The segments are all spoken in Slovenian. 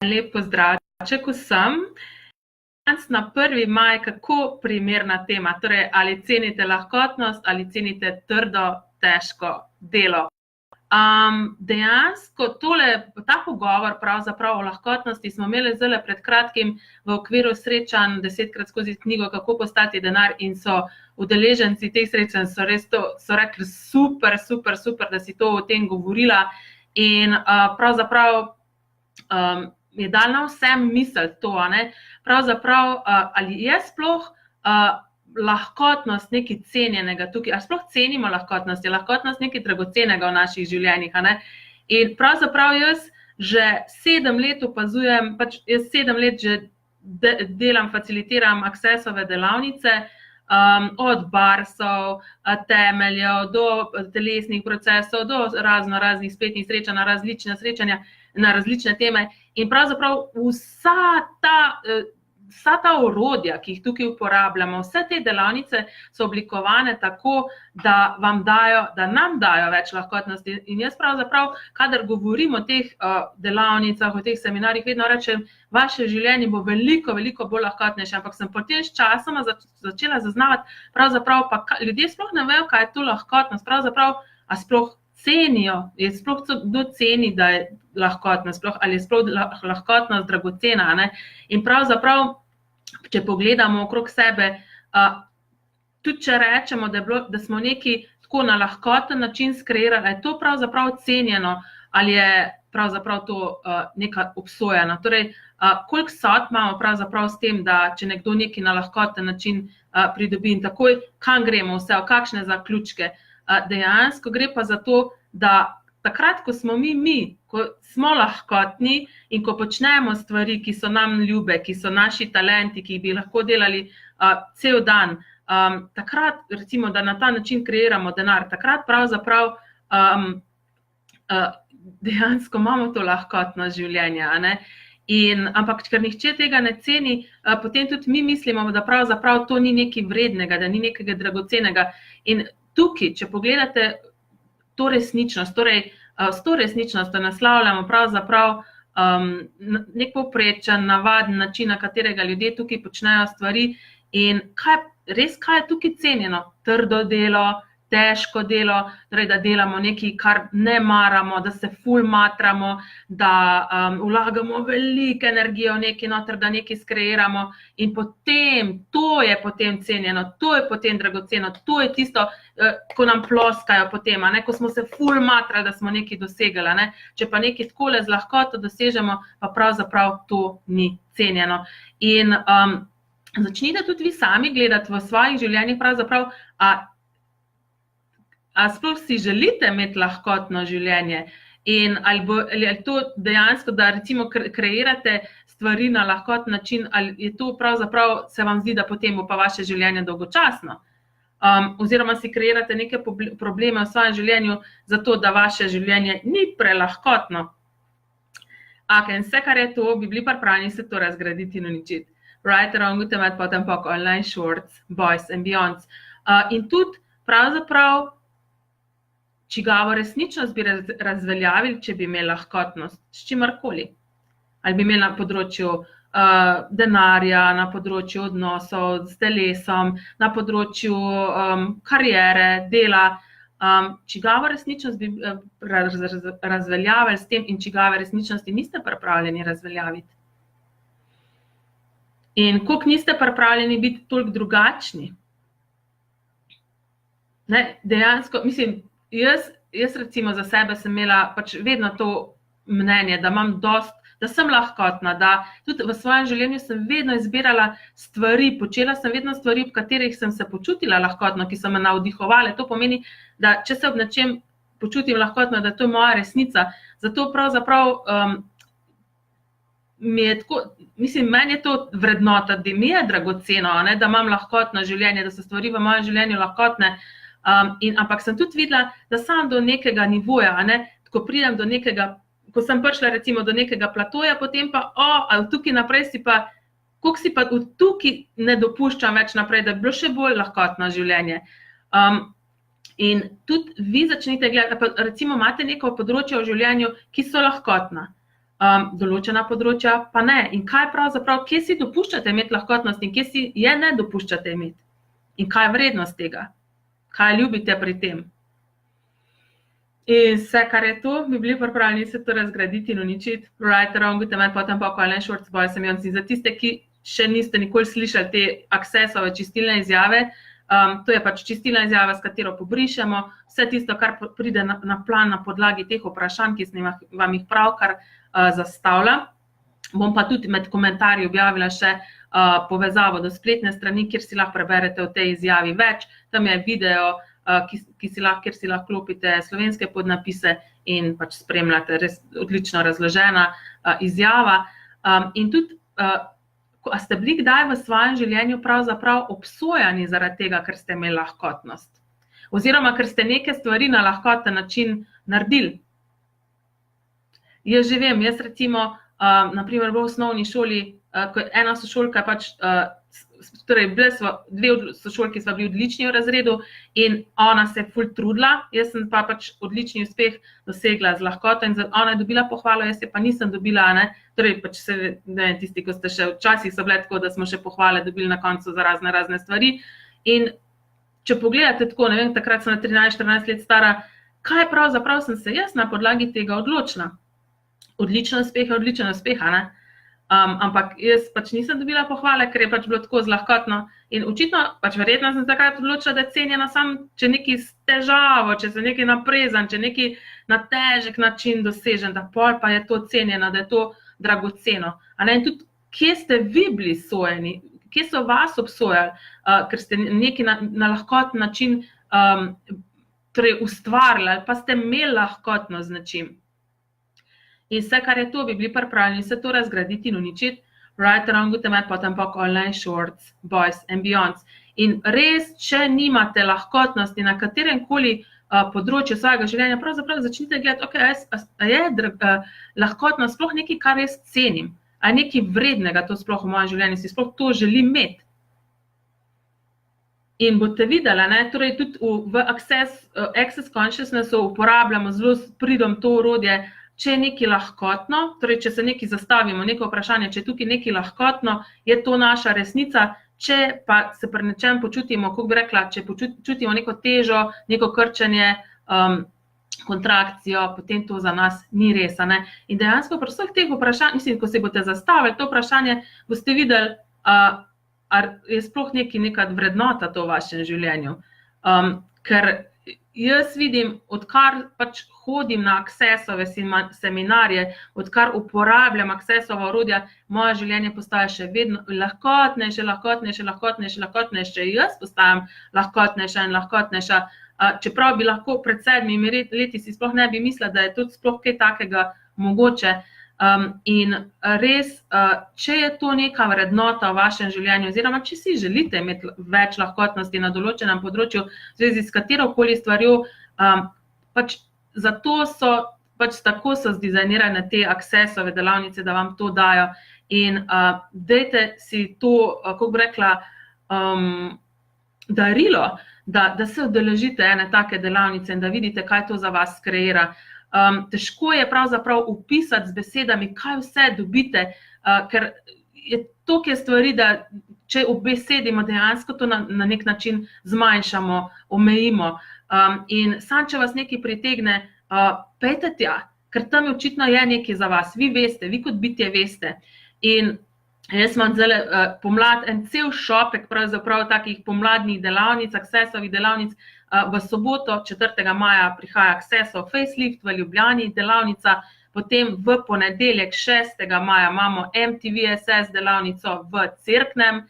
Lep pozdravček vsem. Na 1. maj, kako primerna tema, torej ali cenite lahkotnost ali cenite trdo, težko delo. Dejansko ta pogovor pravzaprav o lahkotnosti smo imeli zdaj pred kratkim v okviru srečanj 10krat skozi knjigo Kako postati denar in so udeleženci teh srečanj so rekli super, da si to o tem govorila in pravzaprav je dal na vsem misel to, pravzaprav ali je sploh lahkotnost nekaj cenjenega tukaj, ali sploh cenimo lahkotnost, je lahkotnost nekaj dragocenega v naših življenjih, In pravzaprav jaz že 7 let opazujem, jaz 7 let že delam, facilitiram Accessove delavnice, od barsov, temeljev, do telesnih procesov, do raznih spletnih srečanj, na različne srečanja, na različne teme in pravzaprav vsa ta orodja, ki jih tukaj uporabljamo, vse te delavnice so oblikovane tako, da nam dajo več lahkotnosti in jaz pravzaprav, kadar govorim o teh delavnicah, o teh seminarjih, vedno rečem, vaše življenje bo veliko bolj lahkotnejše, ampak sem potem s časoma začela zaznavati, pravzaprav pa ljudje sploh ne vejo, kaj je to lahkotnost, pravzaprav, a sploh cenijo, je sploh kdo ceni, da je lahkotnost, ali je sploh lahkotnost dragocena, In pravzaprav, če pogledamo okrog sebe, tudi če rečemo, da smo neki tako na lahkoten način skreirali, je to pravzaprav cenjeno, ali je pravzaprav to neka obsojena. Torej, koliko sodb imamo pravzaprav s tem, da če nekdo neki na lahkoten način pridobi in takoj, kam gremo vse, v kakšne zaključke. Dejansko gre pa za to, da takrat, ko smo ko smo lahkotni in ko počnemo stvari, ki so nam ljube, ki so naši talenti, ki bi lahko delali cel dan, takrat, recimo, da na ta način kreiramo denar, takrat pravzaprav dejansko imamo to lahkotnost življenja, Ampak, ker nihče tega ne ceni, potem tudi mi mislimo, da pravzaprav to ni nekaj vrednega, da ni nekaj dragocenega. In tukaj, če pogledate to resničnost, torej s to resničnostjo naslavljamo pravzaprav nek povprečen, navaden način, na katerega ljudje tukaj počnejo stvari in kaj je tukaj cenjeno? Trdo delo, težko delo, torej da delamo nekaj, kar ne maramo, da se ful matramo, da vlagamo veliko energijo v nekaj noter, da nekaj skreiramo in potem, to je potem cenjeno, to je potem dragoceno, to je tisto, ko nam ploskajo potem, ko smo se ful matrali, da smo nekaj dosegli, Če pa nekaj takole z lahkoto dosežemo, pa pravzaprav to ni cenjeno. In začnite tudi vi sami gledati v svojih življenjih pravzaprav, a sploh si želite imeti lahkotno življenje in ali je to dejansko, da recimo kreirate stvari na lahkoten način, ali je to pravzaprav, se vam zdi, da potem bo pa vaše življenje dolgočasno, oziroma si kreirate neke probleme v svojem življenju zato, da vaše življenje ni prelahkotno. In vse, kar je to, bi bili pripravljeni se to razgraditi in uničiti. Right around with them, potem pa online shorts, boys and beyonds. In tudi pravzaprav čigavo resničnost bi razveljavili, če bi imeli lahkotnost, s čimarkoli. Ali bi imeli na področju denarja, na področju odnosov s telesom, na področju kariere, dela, čigavo resničnost bi razveljavili s tem in čigave resničnosti niste pripravljeni razveljaviti. In koliko niste pripravljeni biti toliko drugačni. Dejansko, mislim, Jaz recimo za sebe sem imela vedno to mnenje, da imam da sem lahkotna, da tudi v svojem življenju sem vedno izbirala stvari, počela sem vedno stvari, ob katerih sem se počutila lahkotno, ki so me navdihovale. To pomeni, da če se ob nečem počutim lahkotno, da to je moja resnica. Zato pravzaprav meni je to vrednota, da mi je dragoceno, da imam lahkotno življenje, da so stvari v mojem življenju lahkotne. Ampak sem tudi videla, da sam do nekega nivoja, ko pridem do nekega, ko sem prišla recimo do nekega platoja, potem pa, ali tukaj naprej koliko si pa tukaj ne dopuščam več naprej, da bi bilo še bolj lahkotno življenje. In tudi vi začnite gledati, recimo imate neko področje v življenju, ki so lahkotna. določena področja pa ne. In kaj pravzaprav, kje si dopuščate imeti lahkotnost in kje si je ne dopuščate imeti? In kaj je vrednost tega? Kaj ljubite pri tem? In vse, kar je to, bi bili pripravljeni se to razgraditi in uničiti. Right around good and potem pa Alan Shorts Boys and Beyonds. Za tiste, ki še niste nikoli slišali te Accessove čistilne izjave, to je pač čistilna izjava, s katero pobrišemo vse tisto, kar pride na plan na podlagi teh vprašanj, ki sem vam jih pravkar zastavila. Bom pa tudi med komentarji objavila še povezavo do spletne strani, kjer si lahko preberete o tej izjavi več. Tam je video, kjer si lahko klopite slovenske podnapise in pač spremljate res odlično razložena izjava. In tudi, a ste bili kdaj v svojem življenju pravzaprav obsojani zaradi tega, ker ste imeli lahkotnost? Oziroma, ker ste neke stvari na lahkoten način naredili? Jaz že vem, jaz recimo, naprimer v osnovni šoli, ena sošolka pač, torej dve sošolki sva bili odlični v razredu in ona se je ful trudila, jaz sem pa pač odlični uspeh dosegla z lahkoto in ona je dobila pohvalo, jaz je pa nisem dobila, ne, torej pač se, ne vem, tisti, ko ste še včasih so bile tako, da smo še pohvale dobili na koncu za razne stvari in če pogledate tako, ne vem, takrat sem na 13-14 let stara, kaj pravzaprav sem se jaz na podlagi tega odločila? Odličen uspeha, ne? Ampak jaz pač nisem dobila pohvale, ker je pač bilo tako zlahkotno in očitno, pač verjetno sem takrat odločila, da je cenjena sam, če nekaj s težavo, če se nekaj naprezan, če nekaj na težek način dosežen, da pol pa je to cenjeno, da je to dragoceno. In tudi, kje ste vi bili sojeni, kje so vas obsojali, ker ste nekaj na lahkoten način torej ustvarili, ali pa ste imeli lahkotno z nečim. In vse, kar je to, bi bili pripravljeni se to razgraditi in uničiti. Right around good and potem pa Alan Shorts Boys and Beyonds. In res, če nimate lahkotnosti na katerem koli področju svojega življenja, pravzaprav začnite gledati, a je lahkotnost sploh nekaj, kar res cenim, a je nekaj vrednega to sploh v mojem življenju, si sploh to želim imeti. In boste videli, ne, torej tudi v Access Consciousnessu uporabljamo zelo s pridom to orodje, če je nekaj lahkotno, torej če se nekaj zastavimo, neko vprašanje, če je tukaj nekaj lahkotno, je to naša resnica, če pa se pri nečem počutimo, kako bi rekla, če počutimo neko težo, neko krčenje, kontrakcijo, potem to za nas ni res, ne. In dejansko pri vseh teh vprašanj, mislim, ko se boste zastavili to vprašanje, boste videli, je sploh neka vrednota to v vašem življenju. Ker jaz vidim, odkar pač hodim na Accessove seminarje, odkar uporabljam Accessova orodja, moje življenje postaja še vedno lahkotnejše, jaz postajam lahkotnejša in lahkotnejša, čeprav bi lahko pred 7 leti si sploh ne bi mislila, da je tudi sploh kaj takega mogoče. In res, če je to neka vrednota v vašem življenju, oziroma če si želite imeti več lahkotnosti na določenem področju, v zvezi s katerokoli stvarjo, pač zato so, pač tako so zdizajnirane te Accessove delavnice, da vam to dajo. In dajte si to, kako bi rekla, darilo, da se udeležite ene take delavnice in da vidite, kaj to za vas kreira. Težko je pravzaprav opisati z besedami, kaj vse dobite, ker je toliko stvari, da če obesedimo, dejansko to na nek način zmanjšamo, omejimo. In sam, če vas nekaj pritegne, pejte tja, ker tam očitno je nekaj za vas. Vi veste, vi kot bitje veste. In jaz imam zdaj pomlad en cel šopek pravzaprav takih pomladnih delavnic, Accessovih delavnic. V soboto, 4. maja, prihaja Accessov Facelift v Ljubljani delavnica, potem v ponedeljek, 6. maja, imamo MTVSS delavnico v Cerknem,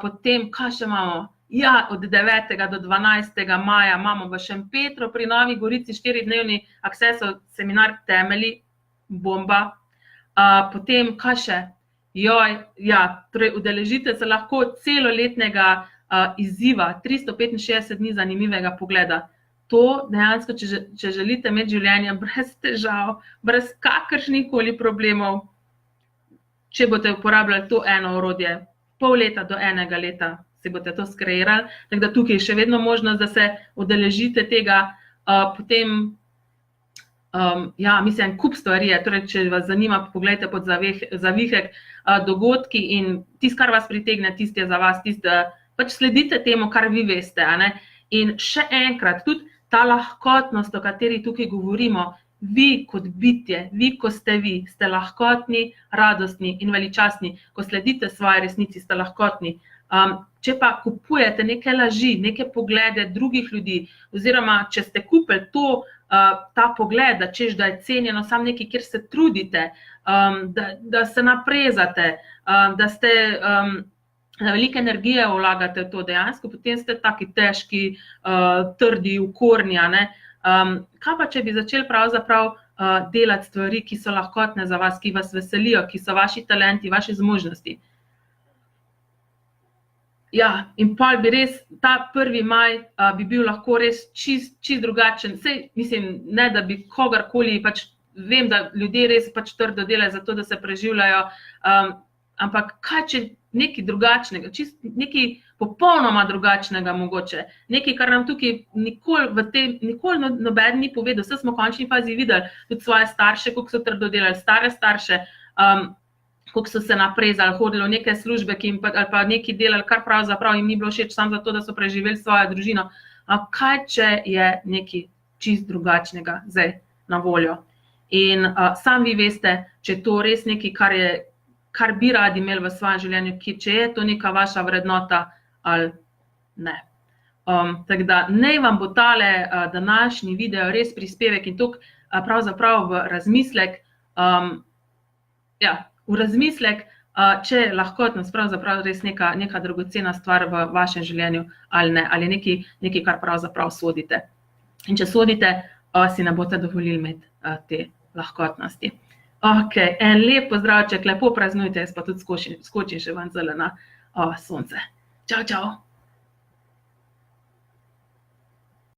potem, kaj še imamo? Ja, od 9. do 12. maja imamo v Šempetru pri Novi Gorici 4-dnevni Accessov seminar Temelji, bomba. Potem, kaj še? Torej udeležite se lahko celoletnega izziva, 365 dni zanimivega pogleda. To dejansko, če želite imeti življenje brez težav, brez kakršnih koli problemov, če boste uporabljali to eno orodje, pol leta do 1 leta, si boste to skreirali, tako da tukaj je še vedno možnost, da se udeležite tega, potem Ja, mislim, kup stvari je, torej, če vas zanima, pogledajte pod zavihek dogodki in tisto, kar vas pritegne, tisto je za vas, tisto, da pač sledite temu, kar vi veste, a ne. In še enkrat, tudi ta lahkotnost, o kateri tukaj govorimo, vi kot bitje, vi, ko ste vi, ste lahkotni, radostni in veličastni, ko sledite svoje resnici, ste lahkotni. Če pa kupujete neke laži, neke poglede drugih ljudi, oziroma če ste kupili ta pogled, da češ, da je cenjeno samo nekaj, kjer se trudite, da se naprezate, da ste velike energije vlagate v to dejansko, potem ste taki težki, trdi, ukorni, a ne. Kaj pa, če bi začeli pravzaprav delati stvari, ki so lahkotne za vas, ki vas veselijo, ki so vaši talenti, vaše zmožnosti? Ja, in pol bi res, ta 1. maj bi bil lahko res čist drugačen. Sej, mislim, ne da bi kogarkoli, pač vem, da ljudje res pač trdo delajo za to, da se preživljajo, ampak kaj če nekaj drugačnega, čist nekaj popolnoma drugačnega mogoče, nekaj, kar nam tukaj nikoli noben ni povedal, vse smo v končni fazi videli, tudi svoje starše, koliko so trdo delali, stare starše, koliko so se naprezali, hodili v neke službe, ali pa nekaj delali, kar pravzaprav jim ni bilo všeč, samo zato, da so preživeli svojo družino. Kaj, če je nekaj čist drugačnega zdaj na voljo? In sam vi veste, če je to res nekaj, kar bi radi imeli v svojem življenju, če je to neka vaša vrednota ali ne. Tako da naj vam bo tale današnji video res prispevek in tok pravzaprav v razmislek, v razmislek, če je lahkotnost pravzaprav res neka dragocena stvar v vašem življenju ali ne, ali nekaj, kar pravzaprav sodite. In če sodite, si ne boste dovolili imeti te lahkotnosti. Ok, en lep pozdravček, lepo praznujte, jaz pa tudi skočim še ven zele na sonce. Čau, čau.